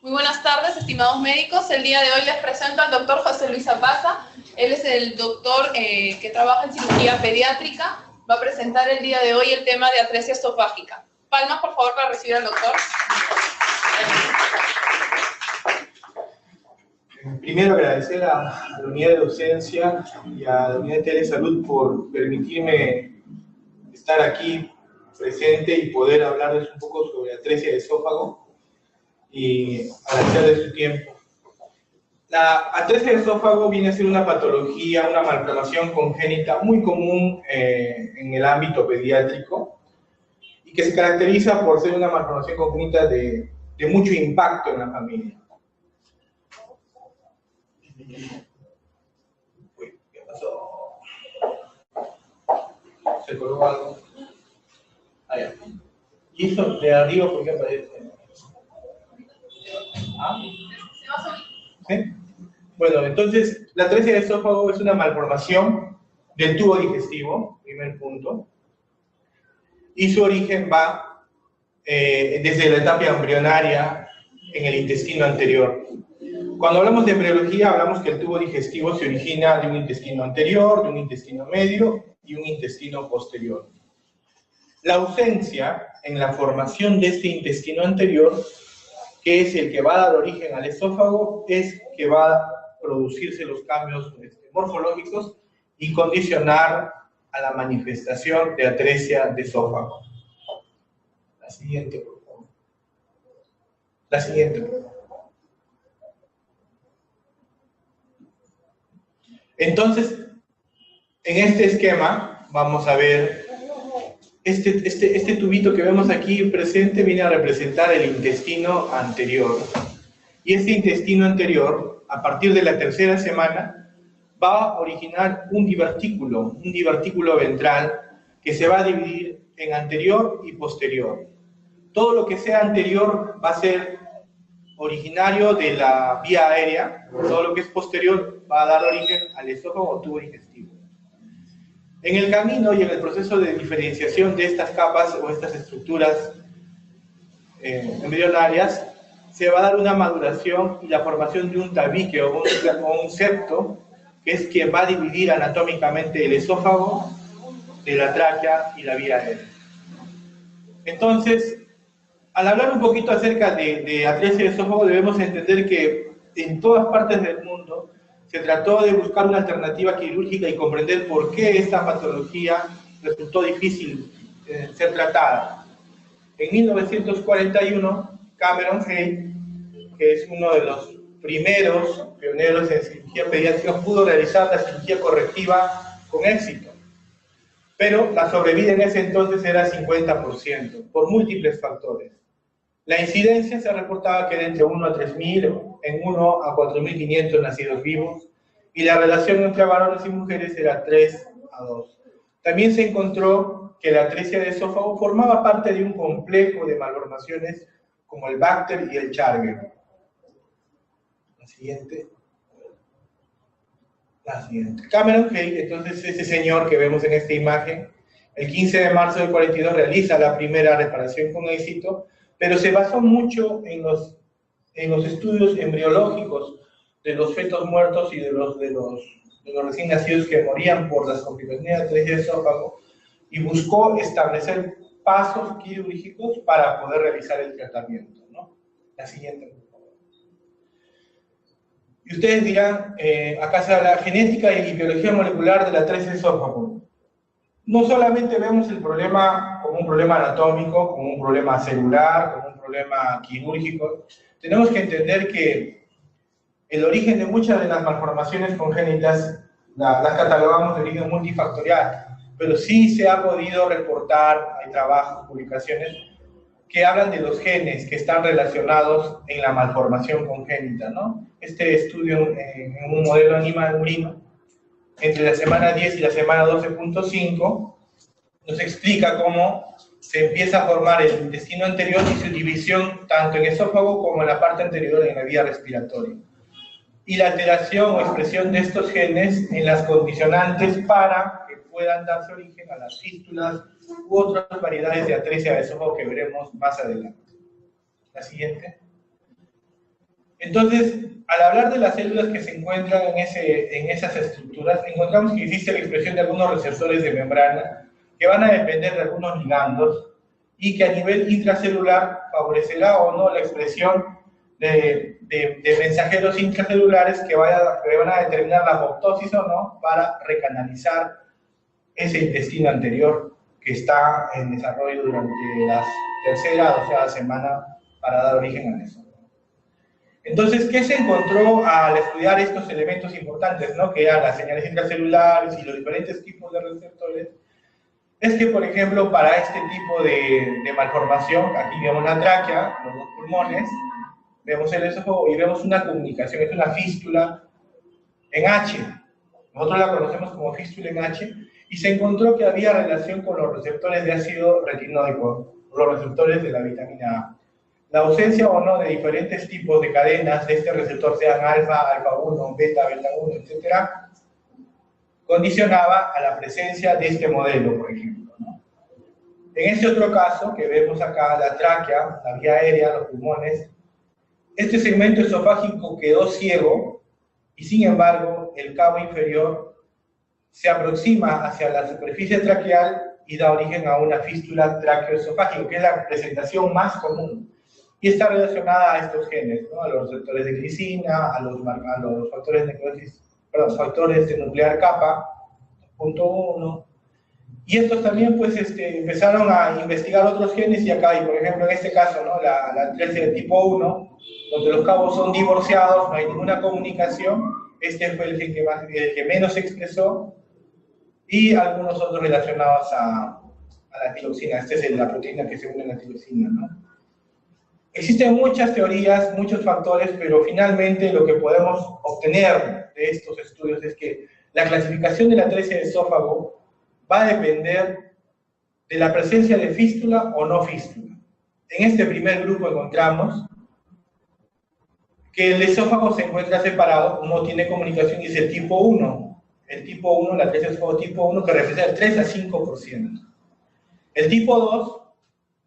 Muy buenas tardes, estimados médicos. El día de hoy les presento al doctor José Luis Zapata. Él es el doctor que trabaja en cirugía pediátrica. Va a presentar el día de hoy el tema de atresia esofágica. Palmas, por favor, para recibir al doctor. Primero agradecer a la unidad de docencia y a la unidad de telesalud por permitirme estar aquí presente y poder hablarles un poco sobre atresia de esófago y agradecerles su tiempo. La atresia de esófago viene a ser una patología, una malformación congénita muy común en el ámbito pediátrico y que se caracteriza por ser una malformación congénita de mucho impacto en la familia. Uy, ¿qué pasó? ¿Se colgó algo? Allá. ¿Y eso de arriba por qué aparece? ¿Ah? ¿Sí? Bueno, entonces, la atresia de esófago es una malformación del tubo digestivo, primer punto, y su origen va desde la etapa embrionaria en el intestino anterior. Cuando hablamos de embriología, hablamos que el tubo digestivo se origina de un intestino anterior, de un intestino medio y un intestino posterior. La ausencia en la formación de este intestino anterior, que es el que va a dar origen al esófago, es que va a producirse los cambios morfológicos y condicionar a la manifestación de atresia de esófago. La siguiente, por favor. La siguiente, por favor. Entonces, en este esquema vamos a ver este tubito que vemos aquí presente viene a representar el intestino anterior. Y este intestino anterior, a partir de la tercera semana, va a originar un divertículo ventral que se va a dividir en anterior y posterior. Todo lo que sea anterior va a ser originario de la vía aérea, todo lo que es posterior va a dar origen al esófago o tubo digestivo. En el camino y en el proceso de diferenciación de estas capas o estas estructuras embrionarias, se va a dar una maduración y la formación de un tabique o un septo, que es quien va a dividir anatómicamente el esófago de la tráquea y la vía aérea. Entonces, al hablar un poquito acerca de atresia de esófago, debemos entender que en todas partes del mundo se trató de buscar una alternativa quirúrgica y comprender por qué esta patología resultó difícil ser tratada. En 1941, Cameron Hay, que es uno de los primeros pioneros en cirugía pediátrica, pudo realizar la cirugía correctiva con éxito. Pero la sobrevida en ese entonces era 50%, por múltiples factores. La incidencia se reportaba que era entre 1 a 3.000, en 1 a 4.500 nacidos vivos, y la relación entre varones y mujeres era 3 a 2. También se encontró que la atresia de esófago formaba parte de un complejo de malformaciones como el Bacter y el Charger. La siguiente. Cameron Hay, entonces ese señor que vemos en esta imagen, el 15 de marzo del 42 realiza la primera reparación con éxito, pero se basó mucho en los estudios embriológicos de los fetos muertos y de los recién nacidos que morían por las complicaciones de atresia de esófago y buscó establecer pasos quirúrgicos para poder realizar el tratamiento, ¿no? La siguiente, por favor. Y ustedes dirán, acá se habla de genética y biología molecular de la atresia de esófago. No solamente vemos el problema como un problema anatómico, como un problema celular, como un problema quirúrgico. Tenemos que entender que el origen de muchas de las malformaciones congénitas las catalogamos de origen multifactorial, pero sí se ha podido reportar, hay trabajos, publicaciones, que hablan de los genes que están relacionados en la malformación congénita, ¿no? Este estudio en un modelo animal murino, entre la semana 10 y la semana 12.5, nos explica cómo se empieza a formar el intestino anterior y su división tanto en esófago como en la parte anterior en la vía respiratoria. Y la alteración o expresión de estos genes en las condicionantes para que puedan darse origen a las fístulas u otras variedades de atresia de esófago que veremos más adelante. La siguiente. Entonces, al hablar de las células que se encuentran en esas estructuras, encontramos que existe la expresión de algunos receptores de membrana que van a depender de algunos ligandos y que a nivel intracelular favorecerá o no la expresión de mensajeros intracelulares que van a determinar la apoptosis o no para recanalizar ese intestino anterior que está en desarrollo durante la tercera o sea semana para dar origen a eso. Entonces, ¿qué se encontró al estudiar estos elementos importantes, ¿no? Que eran las señales intracelulares y los diferentes tipos de receptores? Es que, por ejemplo, para este tipo de malformación, aquí vemos la tráquea, los dos pulmones, vemos el esófago y vemos una comunicación, es una fístula en H. Nosotros la conocemos como fístula en H, y se encontró que había relación con los receptores de ácido retinoico, los receptores de la vitamina A. La ausencia o no de diferentes tipos de cadenas de este receptor, sean alfa, alfa 1, beta, beta 1, etc., condicionaba a la presencia de este modelo, por ejemplo, ¿no? En este otro caso, que vemos acá, la tráquea, la vía aérea, los pulmones, este segmento esofágico quedó ciego y, sin embargo, el cabo inferior se aproxima hacia la superficie traqueal y da origen a una fístula tráqueo-esofágica, que es la presentación más común. Y está relacionada a estos genes, ¿no? A los receptores de glicina, a los factores de necrosis, perdón, factores de nuclear kappa, punto 1. Y estos también, pues, empezaron a investigar otros genes, y acá, y por ejemplo, en este caso, ¿no? La 13 de tipo 1, donde los cabos son divorciados, no hay ninguna comunicación, este fue el gen que menos se expresó, y algunos otros relacionados a la tiroxina. Esta es la proteína que se une a la tiroxina, ¿no? Existen muchas teorías, muchos factores, pero finalmente lo que podemos obtener de estos estudios es que la clasificación de la atresia de esófago va a depender de la presencia de fístula o no fístula. En este primer grupo encontramos que el esófago se encuentra separado, no tiene comunicación, y es el tipo 1. El tipo 1, la atresia de esófago tipo 1, que representa el 3 a 5%. El tipo 2,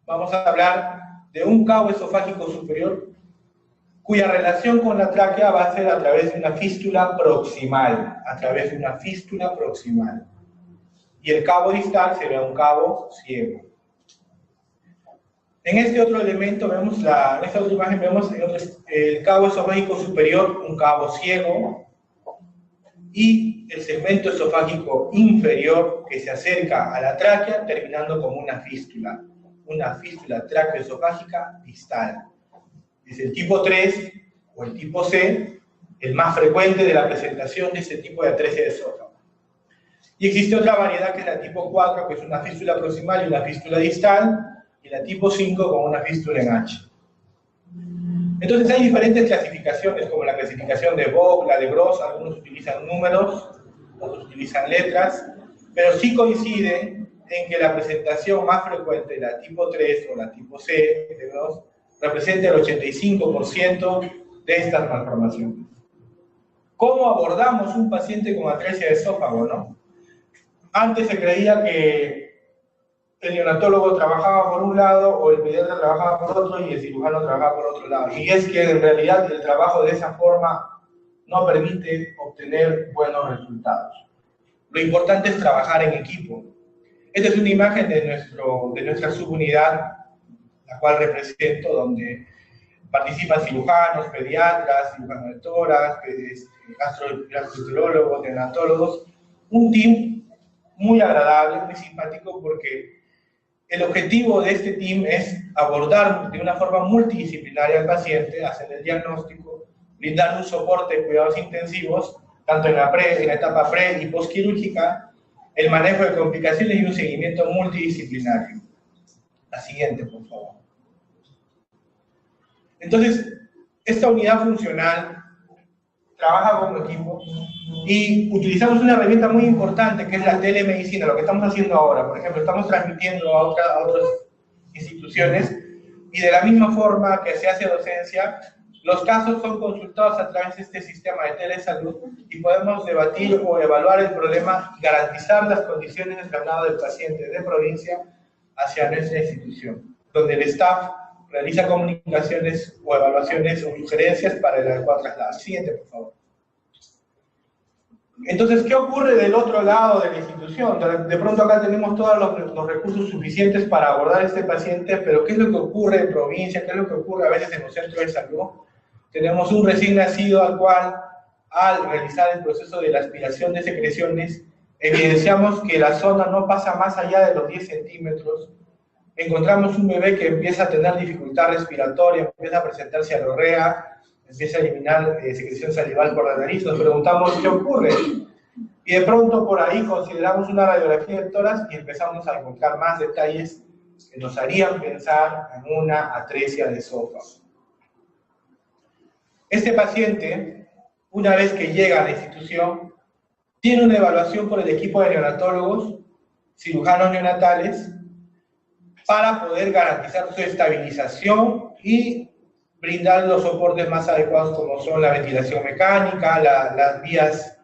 vamos a hablar de un cabo esofágico superior cuya relación con la tráquea va a ser a través de una fístula proximal, y el cabo distal será un cabo ciego. En este otro elemento vemos, en esta otra imagen vemos el cabo esofágico superior, un cabo ciego, y el segmento esofágico inferior que se acerca a la tráquea, terminando como una fístula tráqueo-esofágica distal. Es el tipo 3 o el tipo C, el más frecuente de la presentación de este tipo de atresia de esófago. Y existe otra variedad que es la tipo 4, que es una fístula proximal y una fístula distal, y la tipo 5 con una fístula en H. Entonces hay diferentes clasificaciones, como la clasificación de Vogt, la de Gross. Algunos utilizan números, otros utilizan letras, pero sí coincide en que la presentación más frecuente, la tipo 3 o la tipo C de Gross, representa el 85% de estas malformaciones. ¿Cómo abordamos un paciente con atresia de esófago, no? Antes se creía que el neonatólogo trabajaba por un lado, o el pediatra trabajaba por otro, y el cirujano trabajaba por otro lado. Y es que en realidad el trabajo de esa forma no permite obtener buenos resultados. Lo importante es trabajar en equipo. Esta es una imagen de nuestra subunidad, la cual represento, donde participan cirujanos, pediatras, cirujanos de tórax, gastroenterólogos, neonatólogos. Un team muy agradable, muy simpático, porque el objetivo de este team es abordar de una forma multidisciplinaria al paciente, hacer el diagnóstico, brindar un soporte de cuidados intensivos, tanto en la etapa pre y postquirúrgica, el manejo de complicaciones y un seguimiento multidisciplinario. La siguiente, por favor. Entonces, esta unidad funcional trabaja como equipo y utilizamos una herramienta muy importante que es la telemedicina, lo que estamos haciendo ahora. Por ejemplo, estamos transmitiendo a otras instituciones, y de la misma forma que se hace docencia, los casos son consultados a través de este sistema de telesalud y podemos debatir o evaluar el problema y garantizar las condiciones de traslado del paciente de provincia hacia nuestra institución, donde el staff realiza comunicaciones o evaluaciones o sugerencias para el adecuado traslado. Siguiente, por favor. Entonces, ¿qué ocurre del otro lado de la institución? De pronto acá tenemos todos los recursos suficientes para abordar a este paciente, pero ¿qué es lo que ocurre en provincia? ¿Qué es lo que ocurre a veces en los centros de salud? Tenemos un recién nacido al cual, al realizar el proceso de la aspiración de secreciones, evidenciamos que la zona no pasa más allá de los 10 centímetros. Encontramos un bebé que empieza a tener dificultad respiratoria, empieza a presentarse anorrea, empieza a eliminar secreción salival por la nariz. Nos preguntamos qué ocurre. Y de pronto por ahí consideramos una radiografía de tórax y empezamos a encontrar más detalles que nos harían pensar en una atresia de esófago. Este paciente, una vez que llega a la institución, tiene una evaluación por el equipo de neonatólogos, cirujanos neonatales, para poder garantizar su estabilización y brindar los soportes más adecuados, como son la ventilación mecánica, las vías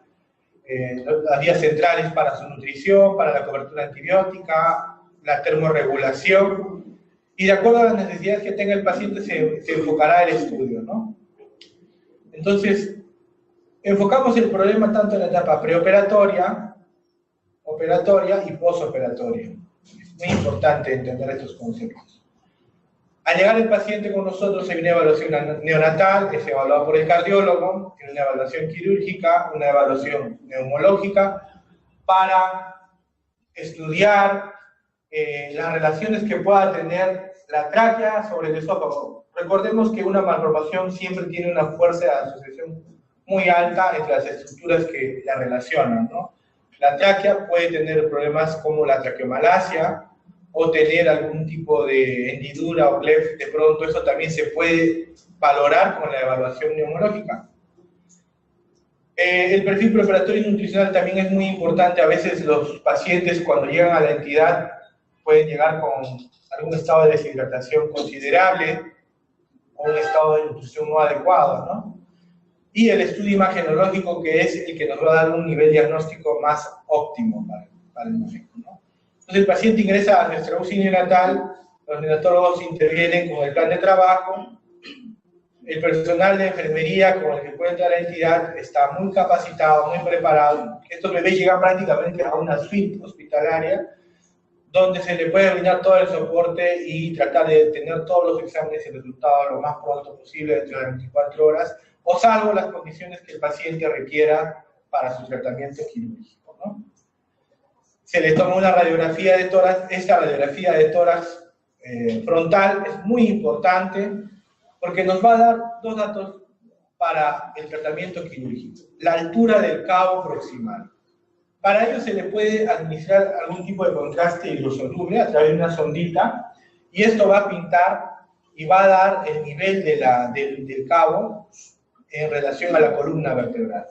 centrales para su nutrición, para la cobertura antibiótica, la termorregulación, y de acuerdo a las necesidades que tenga el paciente se enfocará el estudio, ¿no? Entonces, enfocamos el problema tanto en la etapa preoperatoria, operatoria y posoperatoria. Es muy importante entender estos conceptos. Al llegar el paciente con nosotros, hay una evaluación neonatal, es evaluado por el cardiólogo, tiene una evaluación quirúrgica, una evaluación neumológica, para estudiar las relaciones que pueda tener la tráquea sobre el esófago. Recordemos que una malformación siempre tiene una fuerza de asociación muy alta entre las estructuras que la relacionan, ¿no? La tráquea puede tener problemas como la traqueomalacia, o tener algún tipo de hendidura o cleft. De pronto eso también se puede valorar con la evaluación neumológica. El perfil preoperatorio y nutricional también es muy importante. A veces los pacientes cuando llegan a la entidad pueden llegar con algún estado de deshidratación considerable o un estado de nutrición no adecuado, ¿no? Y el estudio imagenológico, que es el que nos va a dar un nivel diagnóstico más óptimo para el momento, ¿no? Entonces el paciente ingresa a nuestra UCI neonatal, los neonatólogos intervienen con el plan de trabajo, el personal de enfermería con el que cuenta la entidad está muy capacitado, muy preparado. Estos bebés llegan prácticamente a una suite hospitalaria donde se le puede brindar todo el soporte y tratar de tener todos los exámenes y resultados lo más pronto posible dentro de 24 horas, o salvo las condiciones que el paciente requiera para su tratamiento quirúrgico, ¿no? Se le toma una radiografía de tórax. Esta radiografía de tórax frontal es muy importante porque nos va a dar dos datos para el tratamiento quirúrgico. La altura del cabo proximal. Para ello se le puede administrar algún tipo de contraste hidrosoluble a través de una sondita, y esto va a pintar y va a dar el nivel del cabo en relación a la columna vertebral.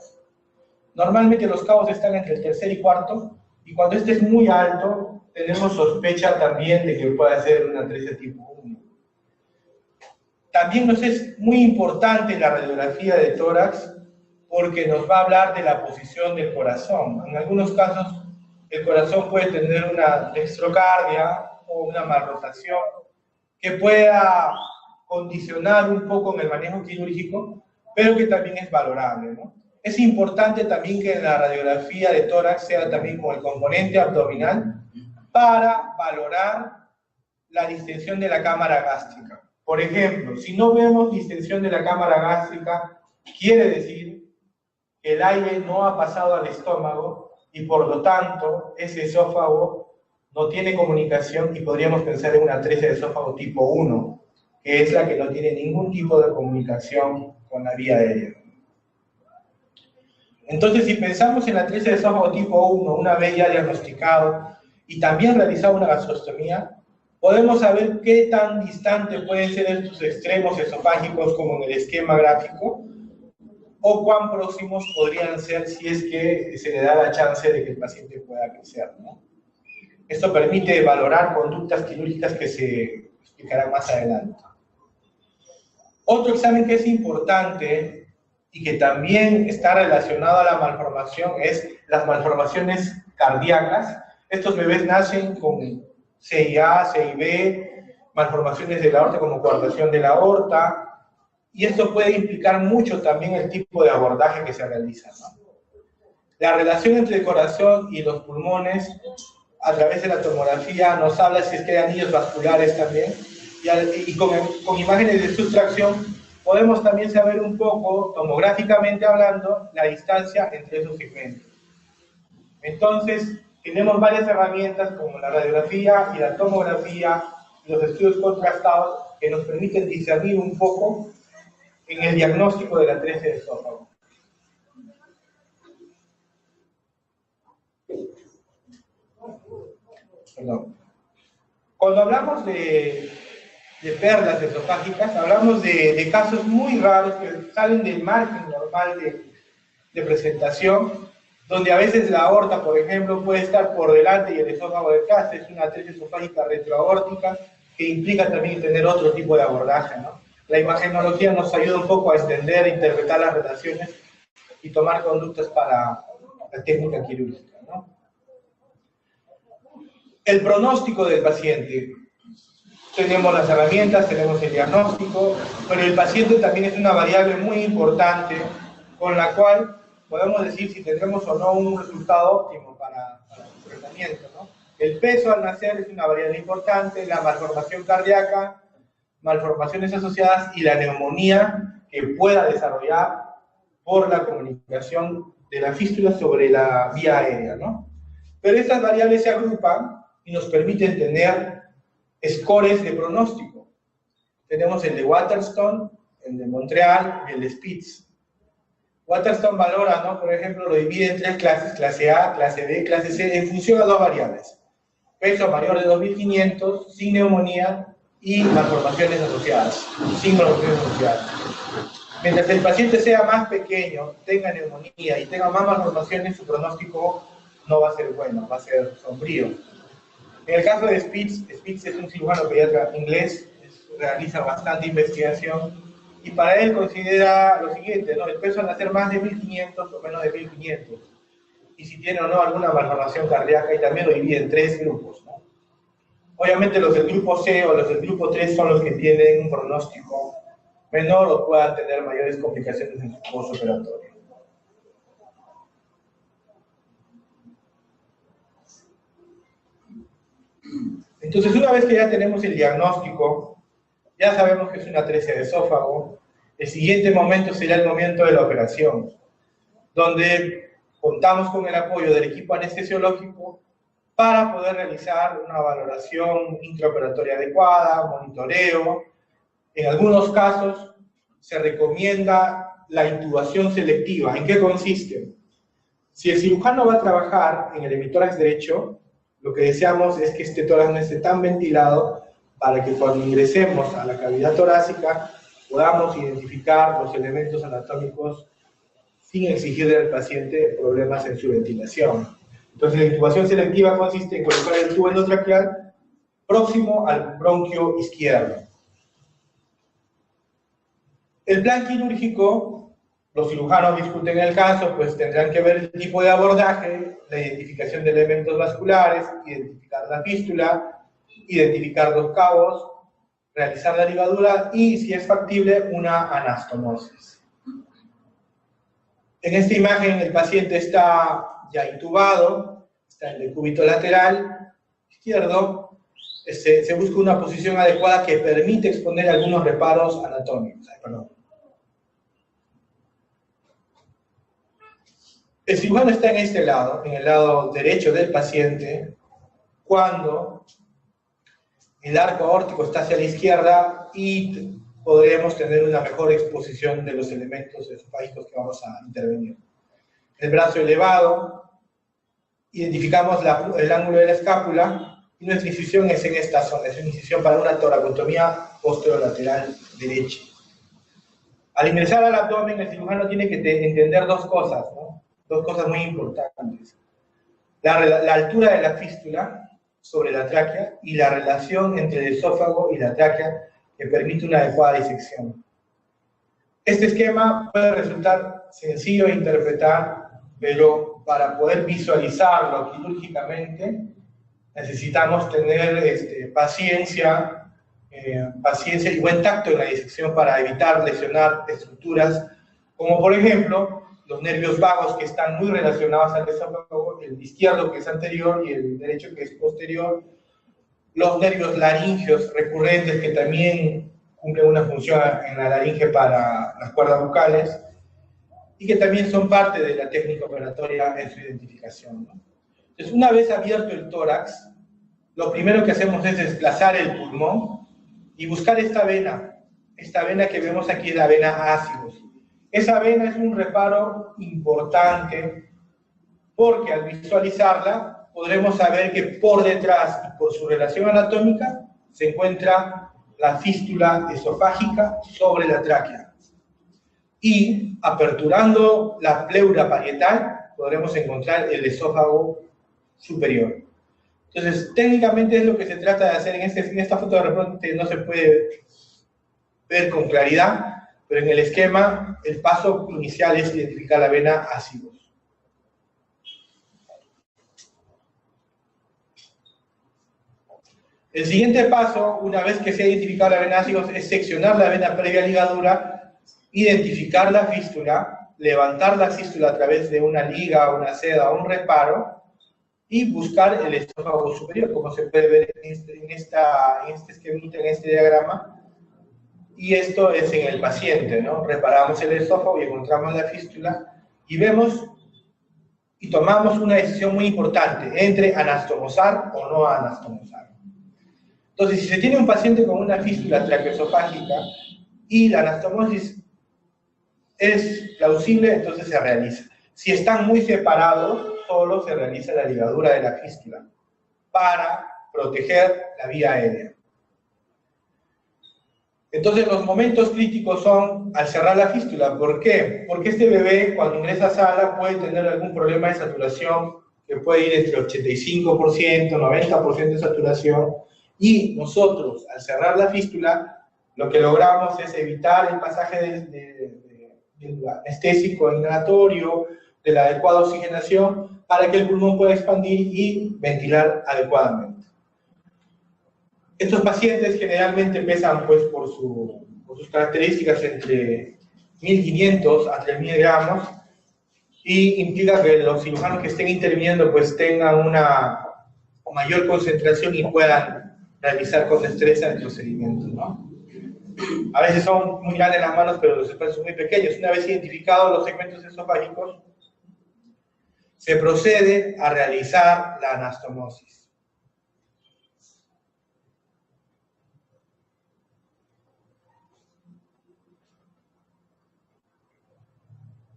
Normalmente los cabos están entre el tercer y cuarto, y cuando este es muy alto, tenemos sospecha también de que pueda ser una atresia tipo 1. También nos es muy importante la radiografía de tórax porque nos va a hablar de la posición del corazón. En algunos casos, el corazón puede tener una dextrocardia o una malrotación que pueda condicionar un poco en el manejo quirúrgico, pero que también es valorable, ¿no? Es importante también que la radiografía de tórax sea también con el componente abdominal para valorar la distensión de la cámara gástrica. Por ejemplo, si no vemos distensión de la cámara gástrica, quiere decir que el aire no ha pasado al estómago y por lo tanto ese esófago no tiene comunicación y podríamos pensar en una atresia de esófago tipo 1, que es la que no tiene ningún tipo de comunicación con la vía aérea. Entonces, si pensamos en la atresia de esófago tipo 1, una vez ya diagnosticado y también realizado una gastrostomía, podemos saber qué tan distante pueden ser estos extremos esofágicos como en el esquema gráfico, o cuán próximos podrían ser si es que se le da la chance de que el paciente pueda crecer, ¿no? Esto permite valorar conductas quirúrgicas que se explicarán más adelante. Otro examen que es importante y que también está relacionado a la malformación es las malformaciones cardíacas. Estos bebés nacen con CIA, CIB, malformaciones de la aorta como coartación de la aorta, y esto puede implicar mucho también el tipo de abordaje que se realiza, ¿no? La relación entre el corazón y los pulmones, a través de la tomografía, nos habla si es que hay anillos vasculares también, y con imágenes de sustracción podemos también saber un poco, tomográficamente hablando, la distancia entre esos segmentos. Entonces, tenemos varias herramientas como la radiografía y la tomografía y los estudios contrastados que nos permiten discernir un poco en el diagnóstico de la atresia de esófago. Perdón. Cuando hablamos de perlas esofágicas, hablamos de casos muy raros que salen del margen normal de presentación, donde a veces la aorta, por ejemplo, puede estar por delante y el esófago detrás. Es una atresia esofágica retroaórtica que implica también tener otro tipo de abordaje, ¿no? La imagenología nos ayuda un poco a extender, interpretar las relaciones y tomar conductas para la técnica quirúrgica, ¿no? El pronóstico del paciente. Tenemos las herramientas, tenemos el diagnóstico, pero el paciente también es una variable muy importante con la cual podemos decir si tendremos o no un resultado óptimo para el tratamiento, ¿no? El peso al nacer es una variable importante, la malformación cardíaca, malformaciones asociadas y la neumonía que pueda desarrollar por la comunicación de la fístula sobre la vía aérea, ¿no? Pero estas variables se agrupan y nos permiten tener scores de pronóstico. Tenemos el de Waterstone, el de Montreal y el de Spitz. Waterstone valora, ¿no? Por ejemplo, lo divide en tres clases, clase A, clase B, clase C, en función a dos variables. Peso mayor de 2500, sin neumonía y malformaciones asociadas, sin malformaciones asociadas. Mientras el paciente sea más pequeño, tenga neumonía y tenga más malformaciones, su pronóstico no va a ser bueno, va a ser sombrío. En el caso de Spitz es un cirujano pediatra inglés, realiza bastante investigación y para él considera lo siguiente, ¿no? El peso al nacer más de 1500 o menos de 1500 y si tiene o no alguna malformación cardíaca, y también lo divide en tres grupos, ¿no? Obviamente los del grupo C o los del grupo 3 son los que tienen un pronóstico menor o puedan tener mayores complicaciones en su postoperatorio. Entonces, una vez que ya tenemos el diagnóstico, ya sabemos que es una atresia de esófago, el siguiente momento será el momento de la operación, donde contamos con el apoyo del equipo anestesiológico para poder realizar una valoración intraoperatoria adecuada, monitoreo. En algunos casos se recomienda la intubación selectiva. ¿En qué consiste? Si el cirujano va a trabajar en el hemitórax derecho, lo que deseamos es que este tórax no esté tan ventilado para que cuando ingresemos a la cavidad torácica podamos identificar los elementos anatómicos sin exigirle al paciente problemas en su ventilación. Entonces la intubación selectiva consiste en colocar el tubo endotraqueal próximo al bronquio izquierdo. El plan quirúrgico, los cirujanos discuten el caso, pues tendrán que ver el tipo de abordaje, la identificación de elementos vasculares, identificar la fístula, identificar los cabos, realizar la ligadura y, si es factible, una anastomosis. En esta imagen el paciente está ya intubado, está en el decúbito lateral izquierdo, se busca una posición adecuada que permite exponer algunos reparos anatómicos. El cirujano está en este lado, en el lado derecho del paciente, cuando el arco aórtico está hacia la izquierda y podremos tener una mejor exposición de los elementos esofágicos que vamos a intervenir. El brazo elevado, identificamos el ángulo de la escápula y nuestra incisión es en esta zona, es una incisión para una toracotomía posterolateral derecha. Al ingresar al abdomen, el cirujano tiene que entender dos cosas, ¿no? Dos cosas muy importantes. La altura de la fístula sobre la tráquea y la relación entre el esófago y la tráquea que permite una adecuada disección. Este esquema puede resultar sencillo de interpretar, pero para poder visualizarlo quirúrgicamente necesitamos tener paciencia paciencia y buen tacto en la disección para evitar lesionar estructuras, como por ejemplo los nervios vagos que están muy relacionados al esófago, el izquierdo que es anterior y el derecho que es posterior, los nervios laringeos recurrentes que también cumplen una función en la laringe para las cuerdas vocales y que también son parte de la técnica operatoria en su identificación, ¿no? Entonces, una vez abierto el tórax, lo primero que hacemos es desplazar el pulmón y buscar esta vena que vemos aquí es la vena ácidos. Esa vena es un reparo importante porque al visualizarla podremos saber que por detrás y por su relación anatómica se encuentra la fístula esofágica sobre la tráquea. Y aperturando la pleura parietal podremos encontrar el esófago superior. Entonces, técnicamente es lo que se trata de hacer. En esta foto de repente no se puede ver con claridad, pero en el esquema el paso inicial es identificar la vena ácidos. El siguiente paso, una vez que se ha identificado la vena ácidos, es seccionar la vena previa ligadura, identificar la fístula, levantar la fístula a través de una liga, una seda o un reparo, y buscar el esófago superior, como se puede ver en este esquemita, en este diagrama. Y esto es en el paciente, ¿no? Reparamos el esófago y encontramos la fístula y vemos y tomamos una decisión muy importante entre anastomosar o no anastomosar. Entonces, si se tiene un paciente con una fístula traqueoesofágica y la anastomosis es plausible, entonces se realiza. Si están muy separados, solo se realiza la ligadura de la fístula para proteger la vía aérea. Entonces los momentos críticos son al cerrar la fístula. ¿Por qué? Porque este bebé cuando ingresa a sala puede tener algún problema de saturación que puede ir entre 85%, 90% de saturación, y nosotros al cerrar la fístula lo que logramos es evitar el pasaje del anestésico inhalatorio, de la adecuada oxigenación, para que el pulmón pueda expandir y ventilar adecuadamente. Estos pacientes generalmente pesan, pues, por sus características entre 1500 a 3000 gramos, y implica que los cirujanos que estén interviniendo pues tengan una mayor concentración y puedan realizar con destreza el procedimiento, ¿no? A veces son muy grandes las manos, pero los espacios son muy pequeños. Una vez identificados los segmentos esofágicos, se procede a realizar la anastomosis.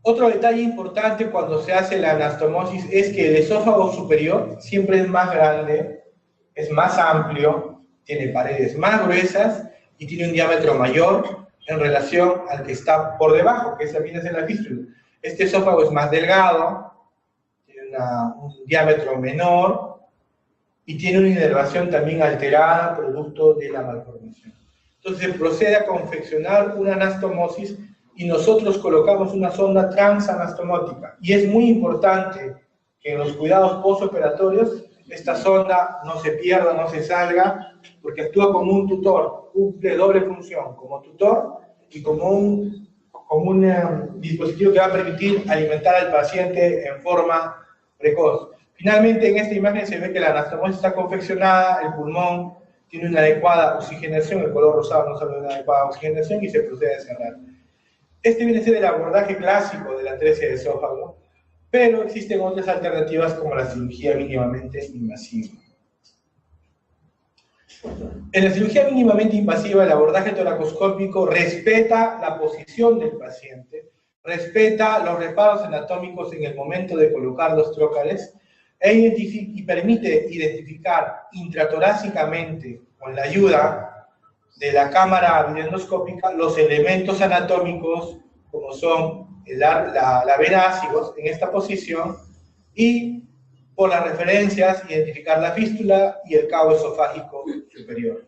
Otro detalle importante cuando se hace la anastomosis es que el esófago superior siempre es más grande, es más amplio, tiene paredes más gruesas y tiene un diámetro mayor en relación al que está por debajo, que también es en la fístula. Este esófago es más delgado, tiene un diámetro menor y tiene una inervación también alterada producto de la malformación. Entonces se procede a confeccionar una anastomosis y nosotros colocamos una sonda transanastomótica. Y es muy importante que en los cuidados postoperatorios esta sonda no se pierda, no se salga, porque actúa como un tutor, cumple doble función, como tutor y como un dispositivo que va a permitir alimentar al paciente en forma precoz. Finalmente, en esta imagen se ve que la anastomosis está confeccionada, el pulmón tiene una adecuada oxigenación, el color rosado nos habla de una adecuada oxigenación y se procede a cerrar. Este viene a ser el abordaje clásico de la atresia de esófago, pero existen otras alternativas como la cirugía mínimamente invasiva. En la cirugía mínimamente invasiva, el abordaje toracoscópico respeta la posición del paciente, respeta los reparos anatómicos en el momento de colocar los trócales y permite identificar intratorácicamente, con la ayuda de la cámara videoendoscópica, los elementos anatómicos como son la vena ácidos en esta posición y por las referencias identificar la fístula y el cabo esofágico superior.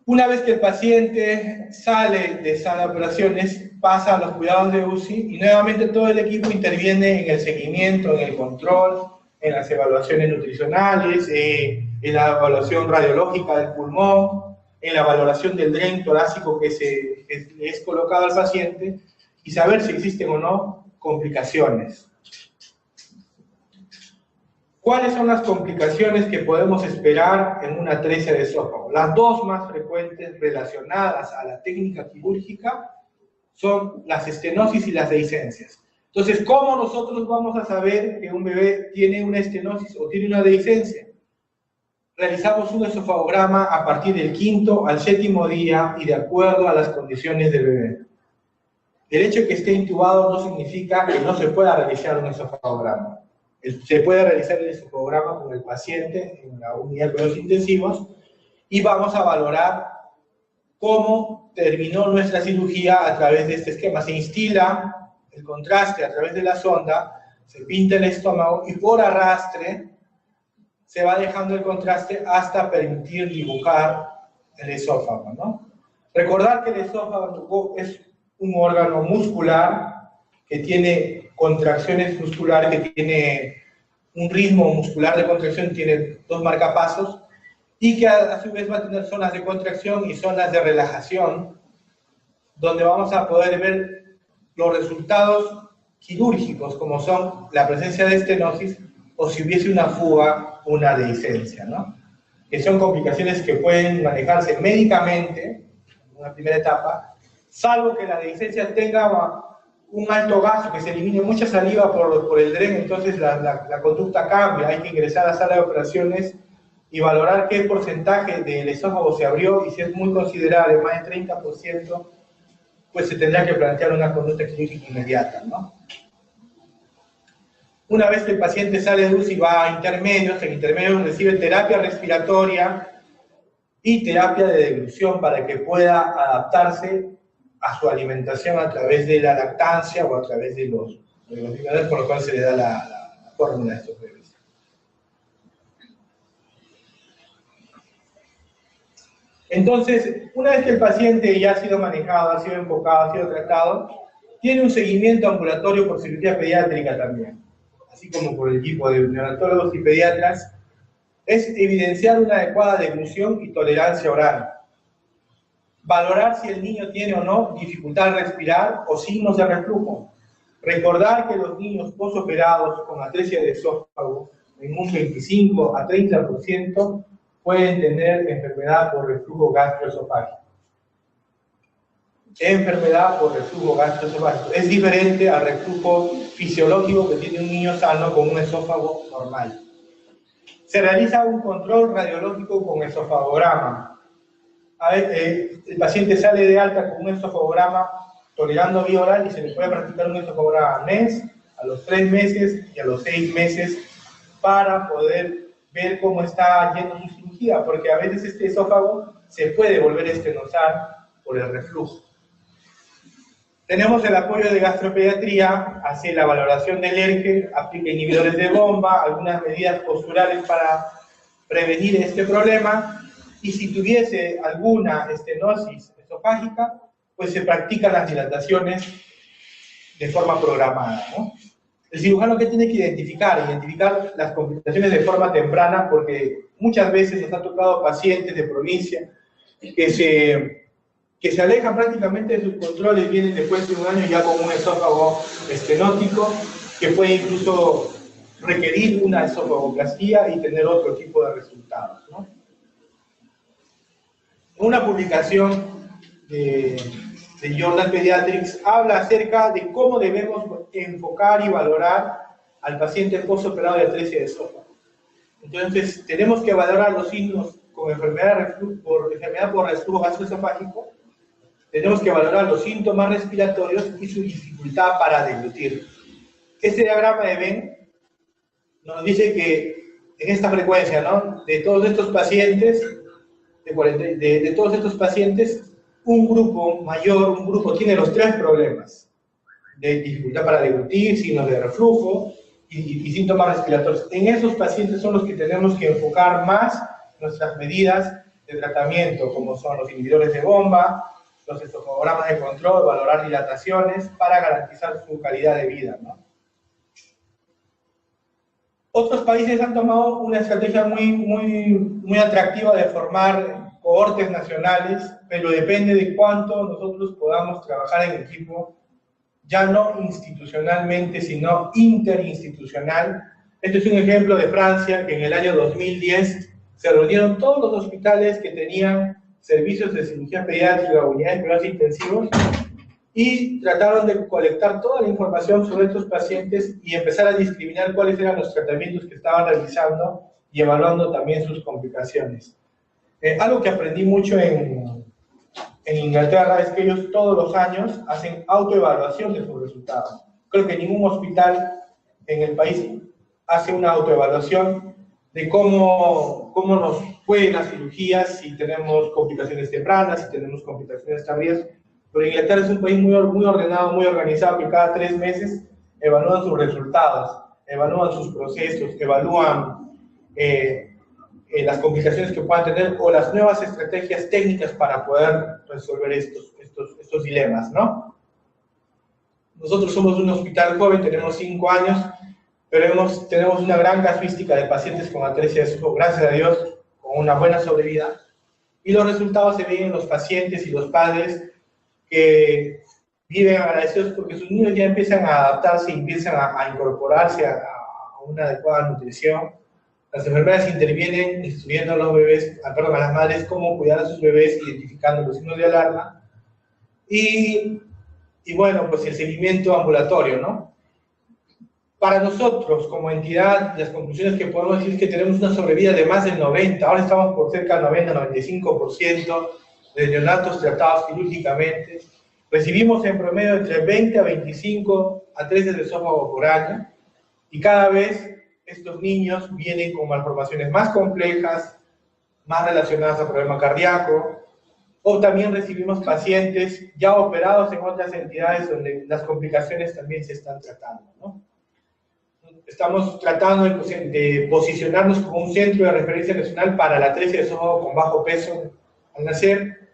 Una vez que el paciente sale de sala de operaciones, pasa a los cuidados de UCI y nuevamente todo el equipo interviene en el seguimiento, en el control, en las evaluaciones nutricionales, en la evaluación radiológica del pulmón, en la valoración del dren torácico que le es colocado al paciente y saber si existen o no complicaciones. ¿Cuáles son las complicaciones que podemos esperar en una atresia de esófago? Las dos más frecuentes relacionadas a la técnica quirúrgica son las estenosis y las dehiscencias. Entonces, ¿cómo nosotros vamos a saber que un bebé tiene una estenosis o tiene una dehiscencia? Realizamos un esofagograma a partir del 5º al 7º día y de acuerdo a las condiciones del bebé. El hecho de que esté intubado no significa que no se pueda realizar un esofagograma. Se puede realizar el esofagograma con el paciente en la unidad de cuidados intensivos y vamos a valorar cómo terminó nuestra cirugía a través de este esquema. Se instila el contraste a través de la sonda, se pinta el estómago y por arrastre se va dejando el contraste hasta permitir dibujar el esófago, ¿no? Recordar que el esófago es un órgano muscular que tiene contracciones musculares, que tiene un ritmo muscular de contracción, tiene 2 marcapasos, y que a su vez va a tener zonas de contracción y zonas de relajación, donde vamos a poder ver los resultados quirúrgicos, como son la presencia de estenosis, o si hubiese una fuga, una dehiscencia, ¿no? Que son complicaciones que pueden manejarse médicamente, en una primera etapa, salvo que la dehiscencia tenga un alto gasto, que se elimine mucha saliva por el dren, entonces la conducta cambia, hay que ingresar a la sala de operaciones y valorar qué porcentaje del esófago se abrió, y si es muy considerable, más del 30%, pues se tendrá que plantear una conducta quirúrgica inmediata, ¿no? Una vez que el paciente sale de UCI va a intermedios, en intermedios recibe terapia respiratoria y terapia de deglución para que pueda adaptarse a su alimentación a través de la lactancia o a través de los biberones, por lo cual se le da la fórmula de estos bebés. Entonces, una vez que el paciente ya ha sido manejado, ha sido enfocado, ha sido tratado, tiene un seguimiento ambulatorio por cirugía pediátrica también, así como por el equipo de neonatólogos y pediatras, es evidenciar una adecuada deglución y tolerancia oral. Valorar si el niño tiene o no dificultad al respirar o signos de reflujo. Recordar que los niños posoperados con atresia de esófago, en un 25 a 30%, pueden tener enfermedad por reflujo gastroesofágico. Enfermedad por reflujo gastroesofágico. Es diferente al reflujo fisiológico que tiene un niño sano con un esófago normal. Se realiza un control radiológico con esofagograma. El paciente sale de alta con un esofagograma tolerando vía oral y se le puede practicar un esofagograma al mes, a los 3 meses y a los 6 meses para poder ver cómo está yendo su cirugía, porque a veces este esófago se puede volver a estenosar por el reflujo. Tenemos el apoyo de gastropediatría, hace la valoración del ERGE, aplica inhibidores de bomba, algunas medidas posturales para prevenir este problema, y si tuviese alguna estenosis esofágica, pues se practican las dilataciones de forma programada, ¿no? El cirujano que tiene que identificar las complicaciones de forma temprana, porque muchas veces nos ha tocado pacientes de provincia que se alejan prácticamente de sus controles, vienen después de un año ya con un esófago estenótico, que puede incluso requerir una esofagoplastía y tener otro tipo de resultados, ¿no? Una publicación de Journal Pediatrics habla acerca de cómo debemos enfocar y valorar al paciente postoperado de atresia de esófago. Entonces, tenemos que valorar los signos con enfermedad por reflujo gastroesofágico, tenemos que valorar los síntomas respiratorios y su dificultad para deglutir. Este diagrama de Venn nos dice que en esta frecuencia, ¿no?, de todos estos pacientes, de todos estos pacientes, un grupo tiene los 3 problemas, de dificultad para deglutir, signos de reflujo y síntomas respiratorios. En esos pacientes son los que tenemos que enfocar más nuestras medidas de tratamiento, como son los inhibidores de bomba, los esofagogramas de control, valorar dilataciones para garantizar su calidad de vida, ¿no? Otros países han tomado una estrategia muy atractiva de formar cohortes nacionales, pero depende de cuánto nosotros podamos trabajar en equipo, ya no institucionalmente, sino interinstitucional. Este es un ejemplo de Francia, que en el año 2010 se reunieron todos los hospitales que tenían servicios de cirugía pediátrica o unidades de cuidados intensivos y trataron de colectar toda la información sobre estos pacientes y empezar a discriminar cuáles eran los tratamientos que estaban realizando y evaluando también sus complicaciones. Algo que aprendí mucho en Inglaterra es que ellos todos los años hacen autoevaluación de sus resultados. Creo que ningún hospital en el país hace una autoevaluación de cómo nos fue en las cirugías, si tenemos complicaciones tempranas, si tenemos complicaciones tardías. Pero Inglaterra es un país muy ordenado, muy organizado, que cada 3 meses evalúan sus resultados, evalúan sus procesos, evalúan las complicaciones que puedan tener o las nuevas estrategias técnicas para poder resolver estos dilemas, ¿no? Nosotros somos un hospital joven, tenemos 5 años, pero tenemos una gran casuística de pacientes con atresia de esófago, gracias a Dios, con una buena sobrevida, y los resultados se ven en los pacientes y los padres que viven agradecidos porque sus niños ya empiezan a adaptarse y empiezan a incorporarse a una adecuada nutrición. Las enfermeras intervienen instruyendo a los bebés, a las madres cómo cuidar a sus bebés, identificando los signos de alarma. Y bueno, pues el seguimiento ambulatorio, ¿no? Para nosotros, como entidad, las conclusiones que podemos decir es que tenemos una sobrevida de más del 90%, ahora estamos por cerca del 90-95% de neonatos tratados quirúrgicamente. Recibimos en promedio entre 20 a 25 atresia de esófago por año, y cada vez estos niños vienen con malformaciones más complejas, más relacionadas al problema cardíaco, o también recibimos pacientes ya operados en otras entidades donde las complicaciones también se están tratando, ¿no? Estamos tratando de posicionarnos como un centro de referencia nacional para la atresia de esófago con bajo peso al nacer.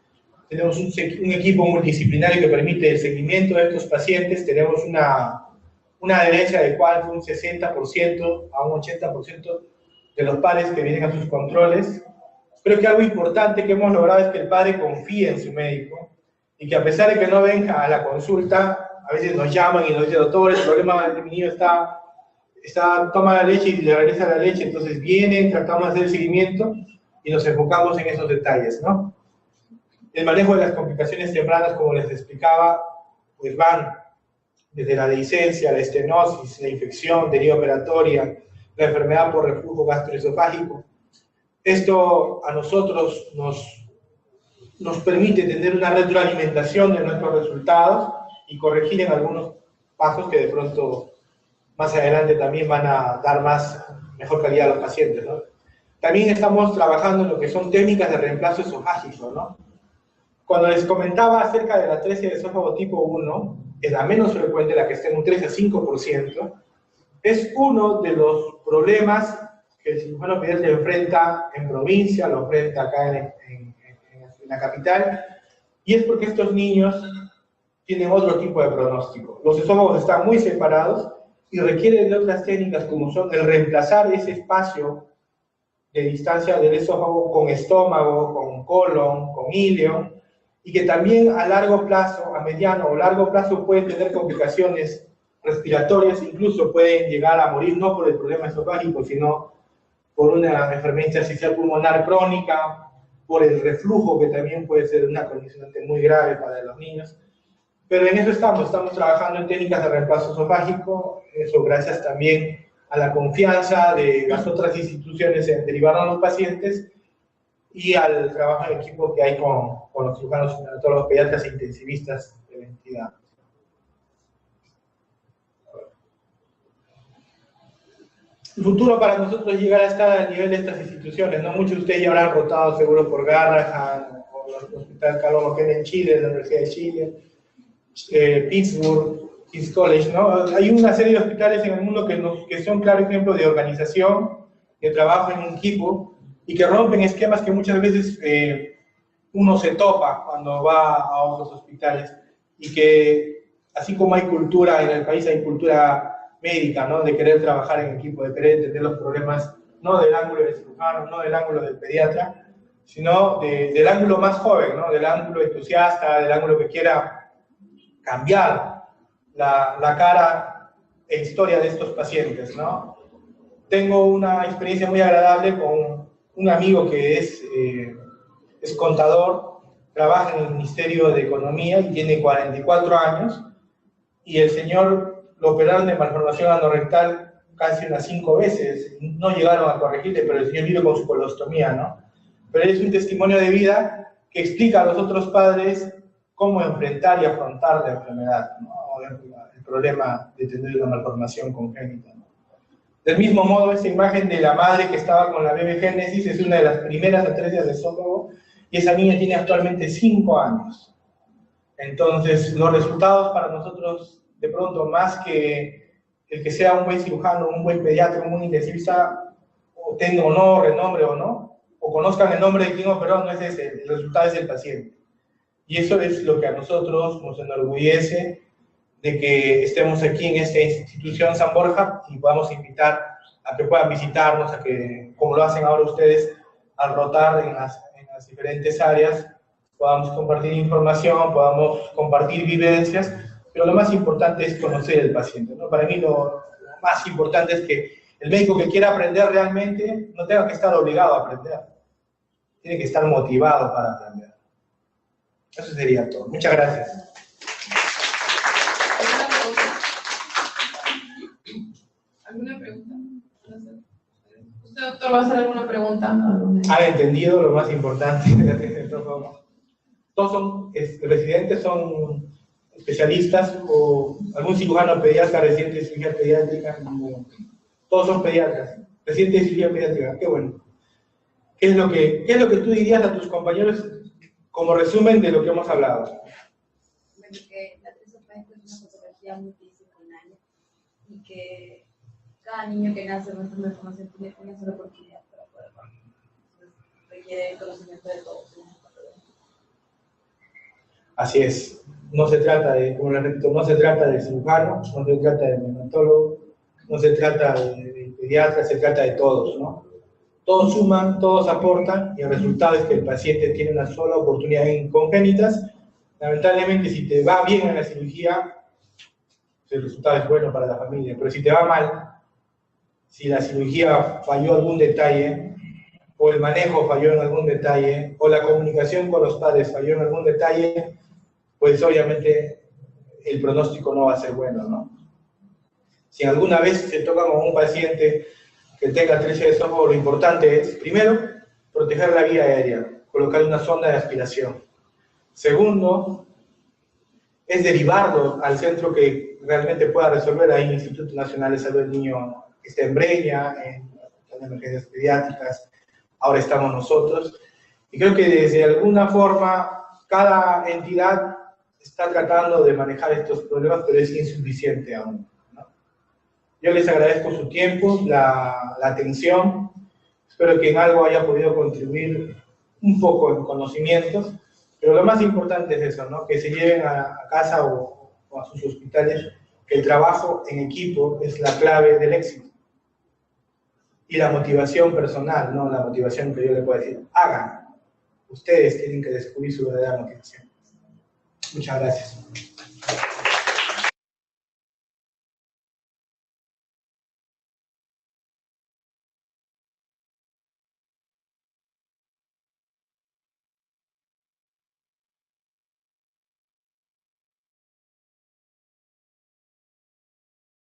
Tenemos un equipo multidisciplinario que permite el seguimiento de estos pacientes. Tenemos una adherencia adecuada entre un 60% a un 80% de los padres que vienen a sus controles. Creo que algo importante que hemos logrado es que el padre confíe en su médico y que, a pesar de que no venga a la consulta, a veces nos llaman y nos dicen: doctor, el problema de mi niño toma la leche y le regresa la leche. Entonces vienen, tratamos de hacer el seguimiento y nos enfocamos en esos detalles, ¿no? El manejo de las complicaciones tempranas, como les explicaba, pues van desde la dehiscencia, la estenosis, la infección deriva operatoria, la enfermedad por reflujo gastroesofágico. Esto a nosotros nos permite tener una retroalimentación de nuestros resultados y corregir en algunos pasos que de pronto más adelante también van a dar mejor calidad a los pacientes, ¿no? También estamos trabajando en lo que son técnicas de reemplazo esofágico, ¿no? Cuando les comentaba acerca de la atresia de esófago tipo 1, es la menos frecuente, la que está en un 3 a 5%, es uno de los problemas que el cirujano pediatra enfrenta en provincia, lo enfrenta acá en la capital, y es porque estos niños tienen otro tipo de pronóstico. Los esófagos están muy separados y requieren de otras técnicas, como son el reemplazar ese espacio de distancia del esófago con estómago, con colon, con ileo, y que también a largo plazo, a mediano o largo plazo, pueden tener complicaciones respiratorias, incluso pueden llegar a morir no por el problema esofágico, sino por una enfermedad intersticial pulmonar crónica, por el reflujo, que también puede ser una condicionante muy grave para los niños. Pero en eso estamos trabajando en técnicas de reemplazo esofágico, eso gracias también a la confianza de las otras instituciones en derivar a los pacientes y al trabajo en equipo que hay con los cirujanos neonatólogos, pediatras e intensivistas de la entidad. El futuro para nosotros es llegar a estar al nivel de estas instituciones, ¿no? Muchos de ustedes ya habrán rotado seguro por Garrahan, o el Hospital Carlos Moquén en Chile, la Universidad de Chile, Pittsburgh, King's College, ¿no? Hay una serie de hospitales en el mundo que son claro ejemplo de organización, de trabajo en un equipo, y que rompen esquemas que muchas veces uno se topa cuando va a otros hospitales, y que así como hay cultura en el país, hay cultura médica, ¿no? De querer trabajar en equipo, de querer entender los problemas, no del ángulo del cirujano, no del ángulo del pediatra, sino del ángulo más joven, ¿no? Del ángulo entusiasta, del ángulo que quiera cambiar la cara e historia de estos pacientes, ¿no? Tengo una experiencia muy agradable con un amigo que es contador, trabaja en el Ministerio de Economía y tiene 44 años, y el señor lo operaron de malformación anorrectal casi unas 5 veces, no llegaron a corregirle, pero el señor vive con su colostomía, ¿no? Pero es un testimonio de vida que explica a los otros padres cómo enfrentar y afrontar la enfermedad, ¿no? El problema de tener una malformación congénita, ¿no? Del mismo modo, esta imagen de la madre que estaba con la bebé Génesis es una de las primeras atresias de esófago, y esa niña tiene actualmente 5 años. Entonces, los resultados para nosotros, de pronto, más que el que sea un buen cirujano, un buen pediatra, un buen intensivista, o tenga o no, renombre o no, o conozcan el nombre de quien operó, no es ese, el resultado es el paciente. Y eso es lo que a nosotros nos enorgullece de que estemos aquí en esta institución San Borja y podamos invitar a que puedan visitarnos, a que, como lo hacen ahora ustedes, al rotar en las diferentes áreas, podamos compartir información, podamos compartir vivencias, pero lo más importante es conocer al paciente, ¿no? Para mí lo más importante es que el médico que quiera aprender realmente no tenga que estar obligado a aprender, tiene que estar motivado para aprender. Eso sería todo. Muchas gracias. ¿Alguna pregunta? ¿Usted, doctor, va a hacer alguna pregunta? ¿Ha entendido lo más importante? Todos son residentes, son especialistas, o algún cirujano pediatra, residente de cirugía pediátrica. Todos son pediatras, residentes de cirugía pediátrica. Qué bueno. ¿Qué es lo que tú dirías a tus compañeros como resumen de lo que hemos hablado? Bueno, que la trisoplastia es una patología multidisciplinaria y que cada niño que nace en nuestra malformación tiene una sola oportunidad para poder verlo. Entonces, requiere conocimiento de todos. Así es. No se trata de, como les repito, no se trata de cirujano, no se trata de neonatólogo, no se trata de pediatra, se trata de todos, ¿no? Todos suman, todos aportan, y el resultado es que el paciente tiene una sola oportunidad en congénitas. Lamentablemente, si te va bien en la cirugía, el resultado es bueno para la familia, pero si te va mal, si la cirugía falló algún detalle, o el manejo falló en algún detalle, o la comunicación con los padres falló en algún detalle, pues obviamente el pronóstico no va a ser bueno, ¿no? Si alguna vez se toca con un paciente que tenga atresia de esófago, lo importante es, primero, proteger la vía aérea, colocar una sonda de aspiración. Segundo, es derivarlo al centro que realmente pueda resolver. Ahí el Instituto Nacional de Salud del Niño está en Breña, en emergencias pediátricas, ahora estamos nosotros. Y creo que desde alguna forma cada entidad está tratando de manejar estos problemas, pero es insuficiente aún, ¿no? Yo les agradezco su tiempo, la atención. Espero que en algo haya podido contribuir un poco en conocimientos, pero lo más importante es eso, ¿no? Que se lleven a casa o a sus hospitales, que el trabajo en equipo es la clave del éxito. Y la motivación personal, no la motivación que yo le puedo decir, hagan. Ustedes tienen que descubrir su verdadera motivación. Muchas gracias.